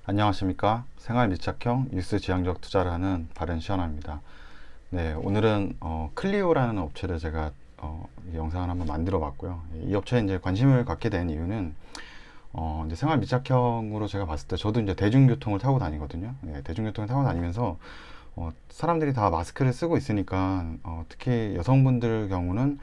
안녕하십니까. 생활 밀착형 뉴스 지향적 투자를 하는 바른시연아입니다. 네, 오늘은 클리오라는 업체를 제가 이 영상을 한번 만들어 봤고요. 이 업체에 이제 관심을 갖게 된 이유는 이제 생활 밀착형으로 제가 봤을 때 저도 이제 대중교통을 타고 다니거든요. 네, 대중교통을 타고 다니면서 사람들이 다 마스크를 쓰고 있으니까 특히 여성분들 경우는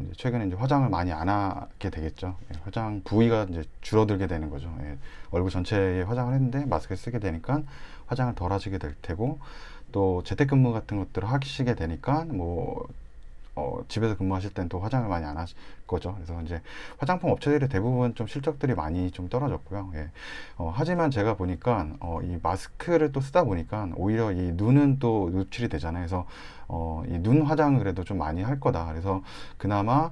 이제 최근에 이제 화장을 많이 안 하게 되겠죠. 예, 화장 부위가 이제 줄어들게 되는 거죠. 예, 얼굴 전체에 화장을 했는데 마스크를 쓰게 되니까 화장을 덜 하시게 될 테고, 또 재택근무 같은 것들을 하시게 되니까 뭐 집에서 근무하실 땐 또 화장을 많이 안 하실 거죠. 그래서 이제 화장품 업체들이 대부분 좀 실적들이 많이 좀 떨어졌고요. 예. 하지만 제가 보니까 이 마스크를 또 쓰다 보니까 오히려 이 눈은 또 노출이 되잖아요. 그래서 이 눈 화장을 그래도 좀 많이 할 거다. 그래서 그나마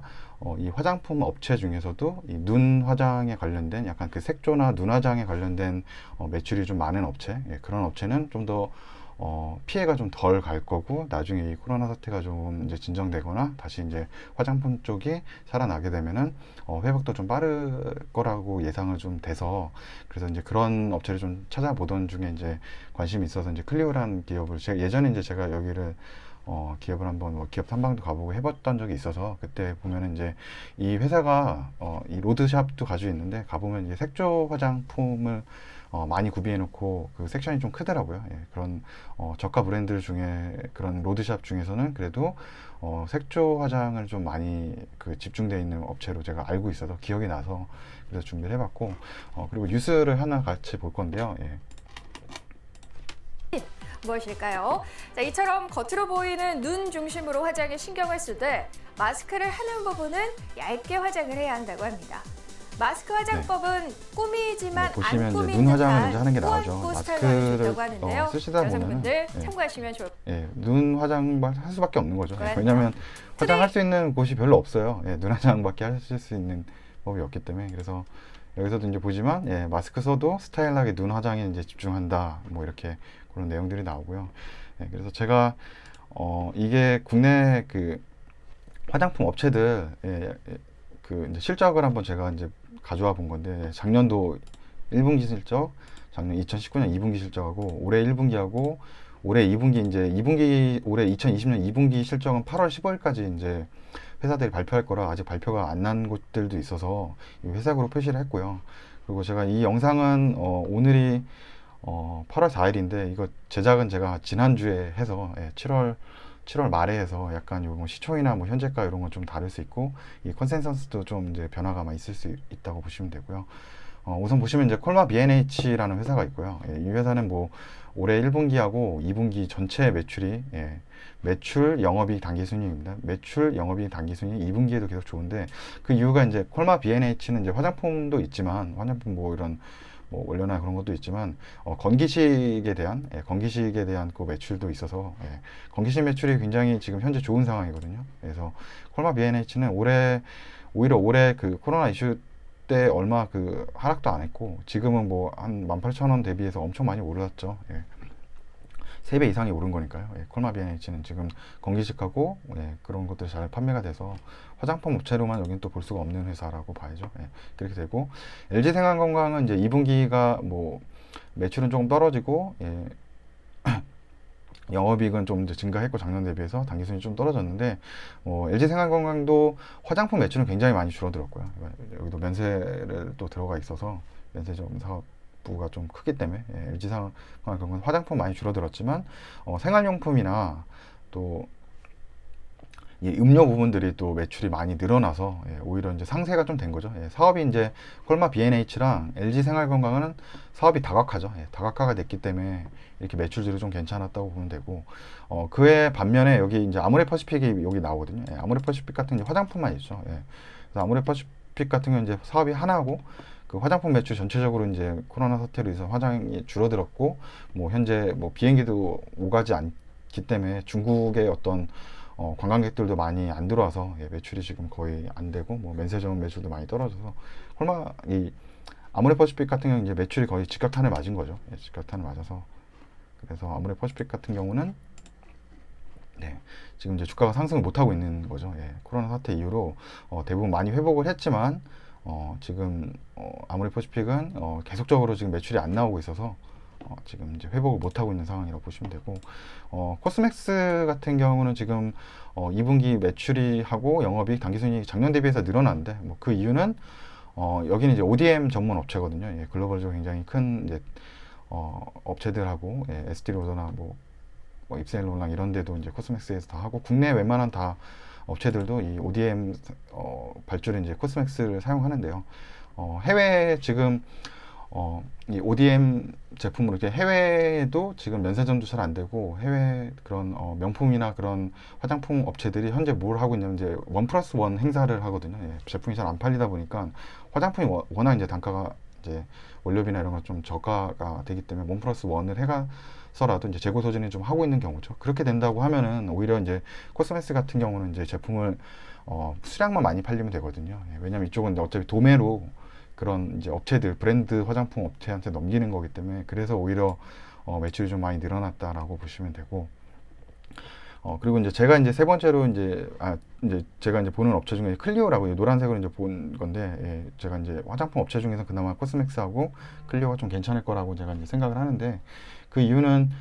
이 화장품 업체 중에서도 이 눈 화장에 관련된 약간 그 색조나 눈 화장에 관련된 매출이 좀 많은 업체, 예, 그런 업체는 좀더 피해가 좀 덜 갈 거고, 나중에 이 코로나 사태가 좀 이제 진정되거나 다시 이제 화장품 쪽이 살아나게 되면은 회복도 좀 빠를 거라고 예상을 좀 돼서, 그래서 이제 그런 업체를 좀 찾아보던 중에 이제 관심이 있어서 이제 클리오라는 기업을 제가 예전에 이제 제가 여기를 기업을 한번 뭐 기업 탐방도 가보고 해봤던 적이 있어서, 그때 보면은 이제 이 회사가 이 로드샵도 가지고 있는데 가보면 이제 색조 화장품을 많이 구비해 놓고 그 섹션이 좀 크더라고요. 예, 그런 저가 브랜드 중에 그런 로드샵 중에서는 그래도 색조 화장을 좀 많이 그 집중되어 있는 업체로 제가 알고 있어서 기억이 나서 그래서 준비를 해봤고, 그리고 뉴스를 하나 같이 볼 건데요. 예. 무엇일까요? 자, 이처럼 겉으로 보이는 눈 중심으로 화장에 신경을 쓰되 마스크를 하는 부분은 얇게 화장을 해야 한다고 합니다. 마스크 화장법은 꾸미지만 안 보시면 이제 꾸민 눈 화장을 이제 듯한 하는 게 나오죠. 꾸안꾸 스타일로 할 수 있다고 마스크를 하는데요. 쓰시다 보면은 여성분들 참고하시면 좋을 것 눈 화장만 할 수밖에 없는 거죠. 예, 같아요. 왜냐하면 화장할 트레이 수 있는 곳이 별로 없어요. 예, 눈 화장밖에 하실 수 있는 법이 없기 때문에. 그래서 여기서도 이제 보지만, 예, 마스크 써도 스타일하게 눈 화장에 이제 집중한다, 뭐 이렇게 그런 내용들이 나오고요. 예, 그래서 제가 이게 국내 그 화장품 업체들, 그 이제 실적을 한번 제가 이제 가져와 본 건데, 작년도 1분기 실적, 작년 2019년 2분기 실적하고 올해 1분기하고 올해 2분기, 이제 2분기 올해 2020년 2분기 실적은 8월 15일까지 이제 회사들이 발표할 거라 아직 발표가 안 난 곳들도 있어서 회사으로 표시를 했고요. 그리고 제가 이 영상은 오늘이 8월 4일인데 이거 제작은 제가 지난주에 해서, 예, 7월 말에 해서 약간 요뭐 시총이나 뭐 현재가 이런 건 좀 다를 수 있고, 이 컨센서스도 좀 이제 변화가 많이 있을 수 있다고 보시면 되고요. 우선 보시면 이제 콜마 B&H라는 회사가 있고요. 예, 이 회사는 뭐 올해 1분기하고 2분기 전체 매출이, 예, 매출 영업이익 당기순이익입니다. 매출 영업이익 당기순이익 2분기에도 계속 좋은데, 그 이유가 이제 콜마 B&H는 이제 화장품도 있지만, 화장품 뭐 이런 뭐 원료나 그런 것도 있지만 건기식에 대한, 건기식에 대한 그 매출도 있어서, 건기식 매출이 굉장히 지금 현재 좋은 상황이거든요. 그래서 콜마 B&H는 오히려 올해 그 코로나 이슈 때 얼마 그 하락도 안 했고, 지금은 뭐 한 18,000원 대비해서 엄청 많이 오르었죠. 예. 3배 이상이 오른 거니까요. 예, 콜마 B&H는 지금 건기식하고, 예, 그런 것들이 잘 판매가 돼서 화장품 업체로만 여기는 또 볼 수가 없는 회사라고 봐야죠. 예, 그렇게 되고, LG생활건강은 이제 2분기가 뭐 매출은 조금 떨어지고, 예, 영업이익은 좀 이제 증가했고, 작년 대비해서 당기순이 좀 떨어졌는데, LG생활건강도 화장품 매출은 굉장히 많이 줄어들었고요. 여기도 면세를 또 들어가 있어서 면세점 사업부가 좀 크기 때문에, 예, LG생활건강은 화장품 많이 줄어들었지만 생활용품이나 또 이 음료 부분들이 또 매출이 많이 늘어나서, 예, 오히려 이제 상세가 좀 된 거죠. 예, 사업이 이제 콜마 B&H랑 LG 생활건강은 사업이 다각화죠. 예, 다각화가 됐기 때문에 이렇게 매출들이 좀 괜찮았다고 보면 되고, 그에 반면에 여기 이제 아모레퍼시픽이 여기 나오거든요. 예, 아모레퍼시픽 같은 게 화장품만 있죠. 예, 그래서 아모레퍼시픽 같은 경우는 이제 사업이 하나고, 그 화장품 매출 전체적으로 이제 코로나 사태로 인해서 화장이 줄어들었고, 뭐 현재 뭐 비행기도 오가지 않기 때문에 중국의 어떤 관광객들도 많이 안 들어와서, 예, 매출이 지금 거의 안 되고, 뭐 면세점 매출도 많이 떨어져서 이 아모레퍼시픽 같은 경우는 이제 매출이 거의 직격탄을 맞은 거죠. 예, 직격탄을 맞아서. 그래서 아모레퍼시픽 같은 경우는, 네, 지금 이제 주가가 상승을 못 하고 있는 거죠. 예, 코로나 사태 이후로 대부분 많이 회복을 했지만 지금 아모레퍼시픽은 계속적으로 지금 매출이 안 나오고 있어서 지금 이제 회복을 못 하고 있는 상황이라고 보시면 되고, 코스맥스 같은 경우는 지금 2분기 매출이 하고 영업이익, 당기순이익이 작년 대비해서 늘어났는데, 뭐 그 이유는 여기는 이제 ODM 전문 업체거든요. 예, 글로벌적으로 굉장히 큰 이제 업체들하고, 예, 에스티로더나 뭐 입센로랑 이런 데도 이제 코스맥스에서 다 하고, 국내 웬만한 다 업체들도 이 ODM 발주를 이제 코스맥스를 사용하는데요. 해외 지금 이 ODM 제품으로 이렇게 해외에도 지금 면세점도 잘 안 되고, 해외 그런 명품이나 그런 화장품 업체들이 현재 뭘 하고 있냐면 이제 1+1 행사를 하거든요. 예, 제품이 잘 안 팔리다 보니까 화장품이 워낙 이제 단가가 이제 원료비나 이런 거 좀 저가가 되기 때문에 1+1을 해가서라도 이제 재고 소진을 좀 하고 있는 경우죠. 그렇게 된다고 하면은 오히려 이제 코스메스 같은 경우는 이제 제품을 수량만 많이 팔리면 되거든요. 예, 왜냐면 이쪽은 어차피 도매로 그런 이제 업체들, 브랜드 화장품 업체한테 넘기는 거기 때문에, 그래서 오히려 매출이 좀 많이 늘어났다라고 보시면 되고, 그리고 이제 제가 이제 세 번째로 이제 제가 이제 보는 업체 중에 클리오라고 노란색으로 이제 본 건데, 예, 제가 이제 화장품 업체 중에서 그나마 코스맥스하고 클리오가 좀 괜찮을 거라고 제가 이제 생각을 하는데, 그 이유는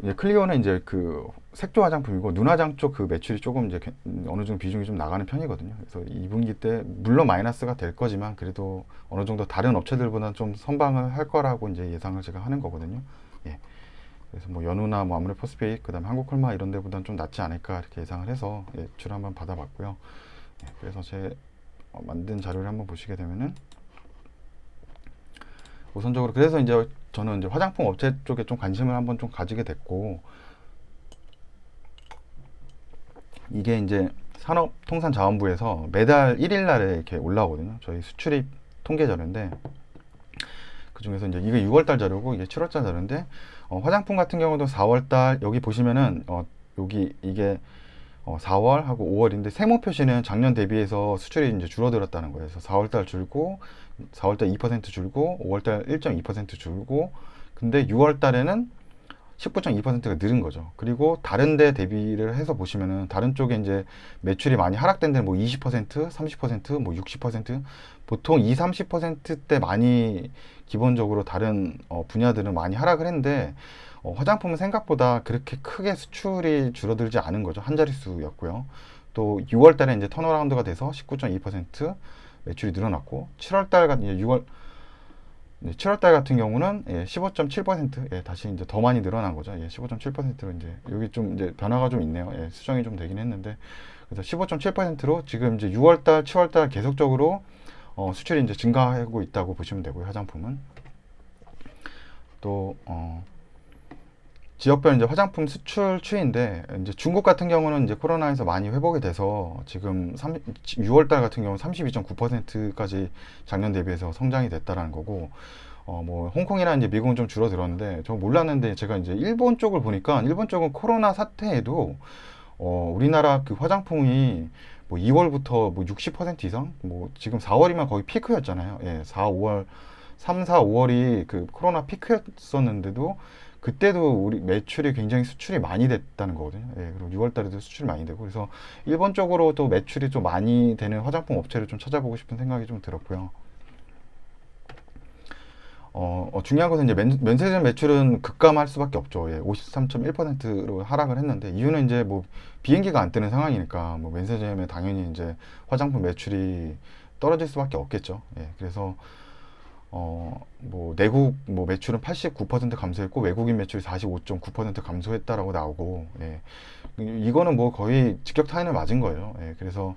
예, 클리오는 이제 그 색조 화장품이고 눈화장 쪽 그 매출이 조금 이제 어느 정도 비중이 좀 나가는 편이거든요. 그래서 2분기 때 물론 마이너스가 될 거지만 그래도 어느 정도 다른 업체들보다는 좀 선방을 할 거라고 이제 예상을 제가 하는 거거든요. 예. 그래서 뭐 연우나 뭐 아모레퍼시픽, 그다음에 한국콜마 이런 데보다는 좀 낫지 않을까 이렇게 예상을 해서 예출 한번 받아봤고요. 예, 그래서 제 만든 자료를 한번 보시게 되면은 우선적으로 그래서 이제 저는 이제 화장품 업체 쪽에 좀 관심을 한번 좀 가지게 됐고, 이게 이제 산업통상자원부에서 매달 1일 날에 이렇게 올라오거든요. 저희 수출입 통계 자료인데, 그 중에서 이제 이게 6월달 자료고 이게 7월달 자료인데, 화장품 같은 경우도 4월달 여기 보시면은 여기 이게 4월하고 5월인데 세모 표시는 작년 대비해서 수출이 이제 줄어들었다는 거예요. 그래서 4월달 줄고 4월달 2% 줄고 5월달 1.2% 줄고, 근데 6월달에는 19.2%가 늘은 거죠. 그리고 다른 데 대비를 해서 보시면은 다른 쪽에 이제 매출이 많이 하락된 데는 뭐 20%, 30%, 뭐 60%, 보통 2, 30%대 많이 기본적으로 다른 분야들은 많이 하락을 했는데, 화장품은 생각보다 그렇게 크게 수출이 줄어들지 않은 거죠. 한 자릿수였고요. 또 6월 달에 이제 턴어라운드가 돼서 19.2% 매출이 늘어났고, 7월 달 같은 7월 달 같은 경우는 15.7%, 다시 이제 더 많이 늘어난 거죠. 15.7%로 이제 여기 좀 이제 변화가 좀 있네요. 수정이 좀 되긴 했는데, 그래서 15.7%로 지금 이제 6월 달, 7월 달 계속적으로 수출이 이제 증가하고 있다고 보시면 되고요. 화장품은 또 지역별 이제 화장품 수출 추이인데, 이제 중국 같은 경우는 이제 코로나에서 많이 회복이 돼서 지금 6월 달 같은 경우는 32.9%까지 작년 대비해서 성장이 됐다라는 거고, 뭐 홍콩이나 이제 미국은 좀 줄어들었는데, 저 몰랐는데 제가 이제 일본 쪽을 보니까 일본 쪽은 코로나 사태에도 우리나라 그 화장품이 뭐 2월부터 뭐 60% 이상, 뭐 지금 4월이면 거의 피크였잖아요. 3, 4, 5월이 그 코로나 피크였었는데도 그때도 우리 매출이 굉장히 수출이 많이 됐다는 거거든요. 그리고 6월 달에도 수출이 많이 되고, 그래서 일본 쪽으로 또 매출이 좀 많이 되는 화장품 업체를 좀 찾아보고 싶은 생각이 좀 들었고요. 중요한 것은 이제 면세점 매출은 급감할 수밖에 없죠. 53.1%로 하락을 했는데, 이유는 이제 뭐 비행기가 안 뜨는 상황이니까 뭐 면세점에 당연히 이제 화장품 매출이 떨어질 수밖에 없겠죠. 그래서 뭐 내국 뭐 매출은 89% 감소했고 외국인 매출이 45.9% 감소했다라고 나오고, 이거는 뭐 거의 직격탄을 맞은 거예요. 그래서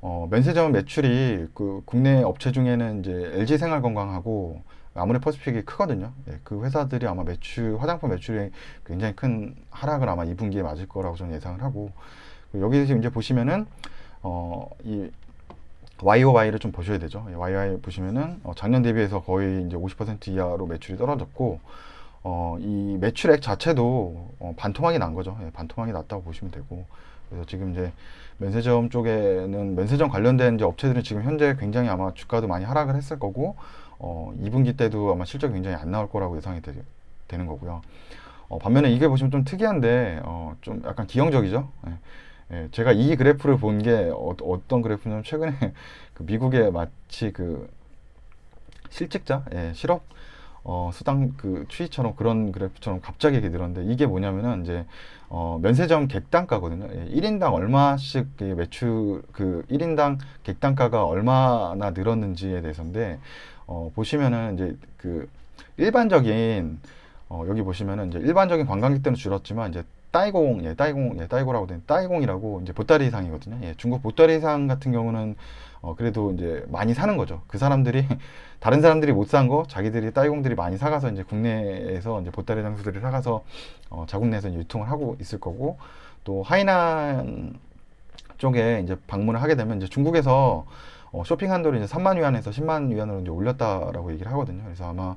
면세점 매출이 그 국내 업체 중에는 이제 LG생활건강하고 아모레퍼시픽이 크거든요. 그 회사들이 아마 화장품 매출이 굉장히 큰 하락을 아마 2분기에 맞을 거라고 저는 예상을 하고, 여기서 이제 보시면은 이 YOY를 좀 보셔야 되죠. YOY 보시면은 작년 대비해서 거의 이제 50% 이하로 매출이 떨어졌고, 이 매출액 자체도 반토막이 난 거죠. 반토막이 났다고 보시면 되고, 그래서 지금 이제 면세점 쪽에는 면세점 관련된 이제 업체들은 지금 현재 굉장히 아마 주가도 많이 하락을 했을 거고, 2분기 때도 아마 실적이 굉장히 안 나올 거라고 예상이 되는 거고요. 반면에 이게 보시면 좀 특이한데 좀 약간 기형적이죠. 예, 제가 이 그래프를 본 게 어떤 그래프냐면 최근에 그 미국의 마치 그 실직자, 예, 실업 수당 그 추이처럼 그런 그래프처럼 갑자기 이렇게 늘었는데 이게 뭐냐면은 이제 면세점 객단가거든요. 예, 1인당 얼마씩 그 매출 그 1인당 객단가가 얼마나 늘었는지에 대해서인데 보시면은 이제 그 일반적인 여기 보시면은 이제 일반적인 관광객들은 줄었지만 이제 따이공라고 된 따이공이라고 이제 보따리상이거든요. 예, 중국 보따리상 같은 경우는 그래도 이제 많이 사는 거죠. 그 사람들이 다른 사람들이 못 산 거 자기들이 따이공들이 많이 사가서 이제 국내에서 이제 보따리 장수들이 사가서 자국 내에서 이제 유통을 하고 있을 거고 또 하이난 쪽에 이제 방문을 하게 되면 이제 중국에서 쇼핑 한도를 이제 3만 위안에서 10만 위안으로 이제 올렸다라고 얘기를 하거든요. 그래서 아마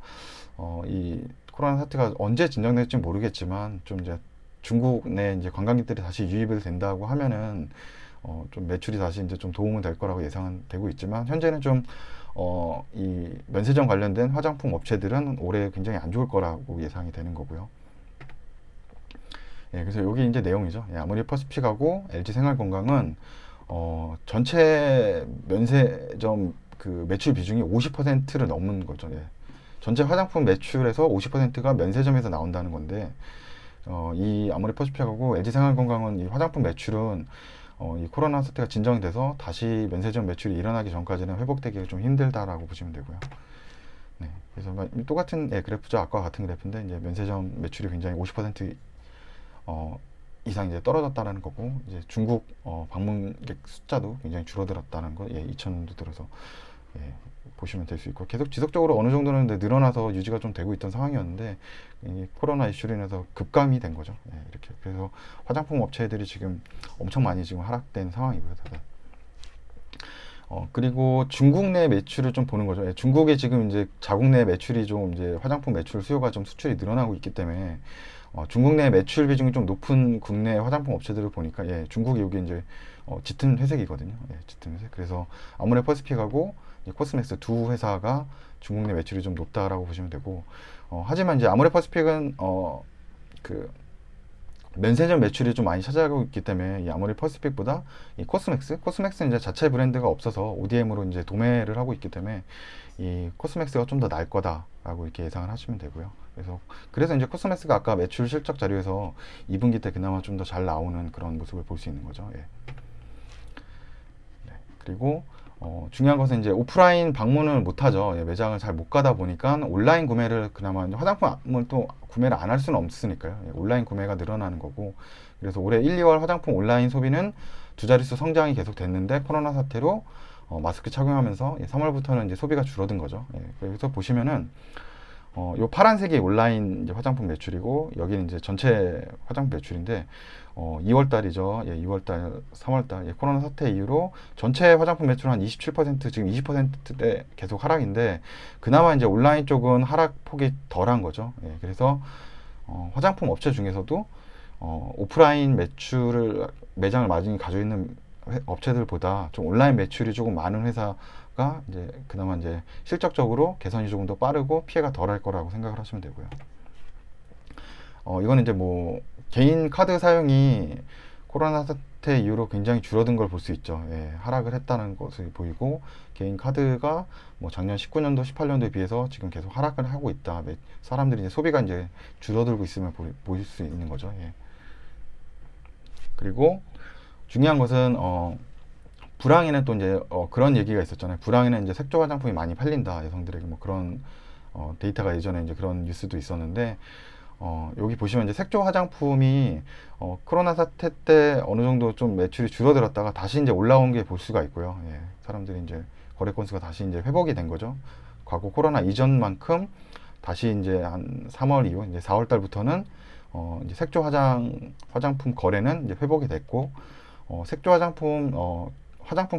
이 코로나 사태가 언제 진정될지 모르겠지만 좀 이제 중국 내 이제 관광객들이 다시 유입을 된다고 하면은 좀 매출이 다시 이제 좀 도움은 될 거라고 예상은 되고 있지만 현재는 좀 이 면세점 관련된 화장품 업체들은 올해 굉장히 안 좋을 거라고 예상이 되는 거고요. 예, 그래서 여기 이제 내용이죠. 예, 아모레 퍼시픽하고 LG 생활건강은 전체 면세점 그 매출 비중이 50%를 넘는 거죠. 예. 전체 화장품 매출에서 50%가 면세점에서 나온다는 건데 이 아모레 퍼시픽하고 LG 생활건강은 이 화장품 매출은 이 코로나 사태가 진정돼서 다시 면세점 매출이 일어나기 전까지는 회복되기가 좀 힘들다라고 보시면 되고요. 네, 그래서 똑같은 그래프죠. 아까 같은 그래프인데 이제 면세점 매출이 굉장히 50% 이상 이제 떨어졌다는 거고 이제 중국 방문객 숫자도 굉장히 줄어들었다는 거, 예, 2000년도 들어서 예, 보시면 될 수 있고 계속 지속적으로 어느 정도는 늘어나서 유지가 좀 되고 있던 상황이었는데 이 코로나 이슈로 인해서 급감이 된 거죠. 예, 이렇게 그래서 화장품 업체들이 지금 엄청 많이 지금 하락된 상황이고요. 다들. 그리고 중국 내 매출을 좀 보는 거죠. 예, 중국이 지금 이제 자국 내 매출이 좀 이제 화장품 매출 수요가 좀 수출이 늘어나고 있기 때문에 중국 내 매출 비중이 좀 높은 국내 화장품 업체들을 보니까 예, 중국이 여기 이제 짙은 회색이거든요. 예, 짙은 회색. 그래서 아모레 퍼시픽하고 코스맥스 두 회사가 중국 내 매출이 좀 높다라고 보시면 되고 하지만 이제 아모레 퍼시픽은 그 면세점 매출이 좀 많이 차지하고 있기 때문에 이 아모레 퍼시픽보다 이 코스맥스는 이제 자체 브랜드가 없어서 ODM으로 이제 도매를 하고 있기 때문에 이 코스맥스가 좀 더 나을 거다라고 이렇게 예상을 하시면 되고요. 그래서 이제 코스맥스가 아까 매출 실적 자료에서 2분기 때 그나마 좀 더 잘 나오는 그런 모습을 볼 수 있는 거죠. 예. 네. 그리고 중요한 것은 이제 오프라인 방문을 못 하죠. 예, 매장을 잘 못 가다 보니까 온라인 구매를 그나마 화장품을 또 구매를 안 할 수는 없으니까요. 예, 온라인 구매가 늘어나는 거고 그래서 올해 1, 2월 화장품 온라인 소비는 두 자릿수 성장이 계속 됐는데 코로나 사태로 마스크 착용하면서 3월부터는 이제 소비가 줄어든 거죠. 예, 그래서 보시면은 요 파란색이 온라인 이제 화장품 매출이고 여기는 이제 전체 화장품 매출인데 2월 달이죠. 예, 2월 달, 3월 달 예, 코로나 사태 이후로 전체 화장품 매출 한 27% 지금 20%대 계속 하락인데 그나마 이제 온라인 쪽은 하락폭이 덜한 거죠. 예, 그래서 화장품 업체 중에서도 오프라인 매장을 많이 가지고 있는 업체들보다 좀 온라인 매출이 조금 많은 회사가 이제 그나마 이제 실적적으로 개선이 조금 더 빠르고 피해가 덜할 거라고 생각을 하시면 되고요. 이거는 이제 뭐 개인 카드 사용이 코로나 사태 이후로 굉장히 줄어든 걸 볼 수 있죠. 예, 하락을 했다는 것을 보이고 개인 카드가 뭐 작년 19년도, 18년도에 비해서 지금 계속 하락을 하고 있다. 사람들이 이제 소비가 이제 줄어들고 있음을 보일 수 있는 거죠. 예. 그리고 중요한 것은 불황에는 또 이제 그런 얘기가 있었잖아요. 불황에는 이제 색조 화장품이 많이 팔린다. 여성들에게 뭐 그런 데이터가 예전에 이제 그런 뉴스도 있었는데 여기 보시면 이제 색조 화장품이 코로나 사태 때 어느 정도 좀 매출이 줄어들었다가 다시 이제 올라온 게 볼 수가 있고요. 예, 사람들이 이제 거래 건수가 다시 이제 회복이 된 거죠. 과거 코로나 이전만큼 다시 이제 한 3월 이후 이제 4월 달부터는 이제 색조 화장품 거래는 이제 회복이 됐고 색조 화장품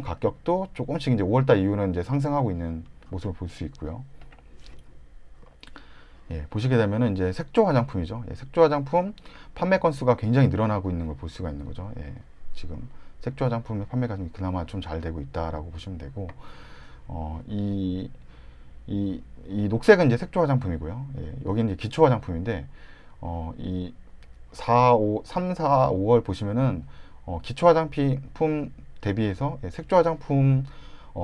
가격도 조금씩 이제 5월 달 이후는 이제 상승하고 있는 모습을 볼 수 있고요. 예, 보시게 되면은 이제 색조 화장품이죠. 예, 색조 화장품 판매 건수가 굉장히 늘어나고 있는 걸 볼 수가 있는 거죠. 예, 지금 색조 화장품의 판매가 좀 그나마 좀 잘 되고 있다라고 보시면 되고, 이 녹색은 이제 색조 화장품이고요. 예, 여기는 이제 기초 화장품인데, 이 3, 4, 5월 보시면은 기초 화장품 대비해서 색조 화장품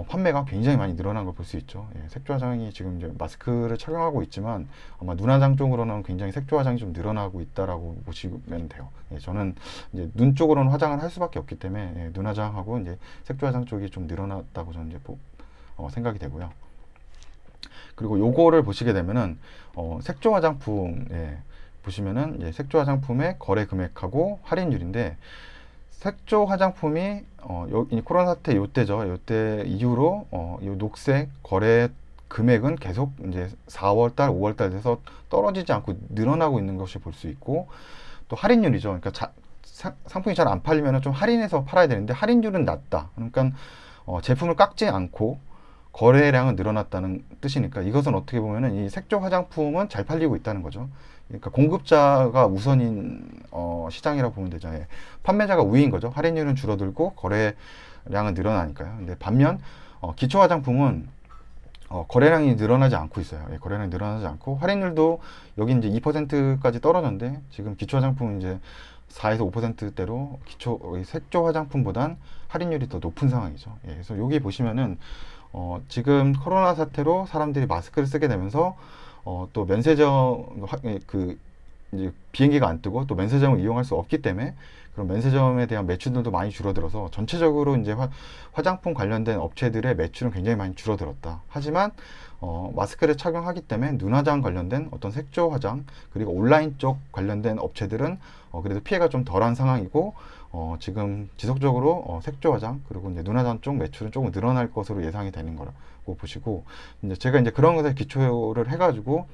판매가 굉장히 많이 늘어난 걸 볼 수 있죠. 색조 화장이 지금 이제 마스크를 착용하고 있지만 아마 눈 화장 쪽으로는 굉장히 색조 화장이 좀 늘어나고 있다라고 보시면 돼요. 저는 이제 눈 쪽으로는 화장을 할 수밖에 없기 때문에 눈 화장하고 이제 색조 화장 쪽이 좀 늘어났다고 저는 이제 생각이 되고요. 그리고 요거를 보시게 되면은 색조 화장품 보시면은 이제 색조 화장품의 거래 금액하고 할인율인데 색조 화장품이 이 코로나 사태 요때죠. 요때 이후로 요 녹색 거래 금액은 계속 이제 4월달, 5월달 돼서 떨어지지 않고 늘어나고 있는 것이 볼 수 있고 또 할인율이죠. 그러니까 상품이 잘 안 팔리면 좀 할인해서 팔아야 되는데 할인율은 낮다. 그러니까 제품을 깎지 않고 거래량은 늘어났다는 뜻이니까 이것은 어떻게 보면은 이 색조 화장품은 잘 팔리고 있다는 거죠. 그러니까 공급자가 우선인 시장이라고 보면 되죠. 판매자가 우위인 거죠. 할인율은 줄어들고 거래량은 늘어나니까요. 근데 반면 기초 화장품은 거래량이 늘어나지 않고 있어요. 거래량이 늘어나지 않고 할인율도 여기 이제 2%까지 떨어졌는데 지금 기초 화장품은 이제 4에서 5%대로 색조 화장품보단 할인율이 더 높은 상황이죠. 그래서 여기 보시면은 지금 코로나 사태로 사람들이 마스크를 쓰게 되면서 또 면세점 이제 비행기가 안 뜨고 또 면세점을 이용할 수 없기 때문에 그런 면세점에 대한 매출들도 많이 줄어들어서 전체적으로 이제 화장품 관련된 업체들의 매출은 굉장히 많이 줄어들었다. 하지만 마스크를 착용하기 때문에 눈화장 관련된 어떤 색조 화장 그리고 온라인 쪽 관련된 업체들은 그래도 피해가 좀 덜한 상황이고 지금 지속적으로 색조 화장 그리고 이제 눈화장 쪽 매출은 조금 늘어날 것으로 예상이 되는 거라고 보시고 이제 제가 이제 그런 것에 기초를 해가지고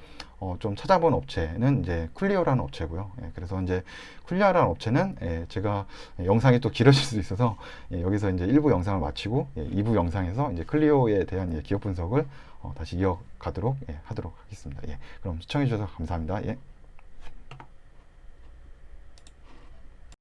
좀 찾아본 업체는 이제 쿨리오라는 업체고요. 그래서 이제 쿨리오라는 업체는 제가 영상이 또 길어질 수 있어서 여기서 이제 1부 영상을 마치고 2부 영상에서 이제 클리오에 대한 기업 분석을 다시 이어가도록 하도록 하겠습니다. 그럼 시청해 주셔서 감사합니다.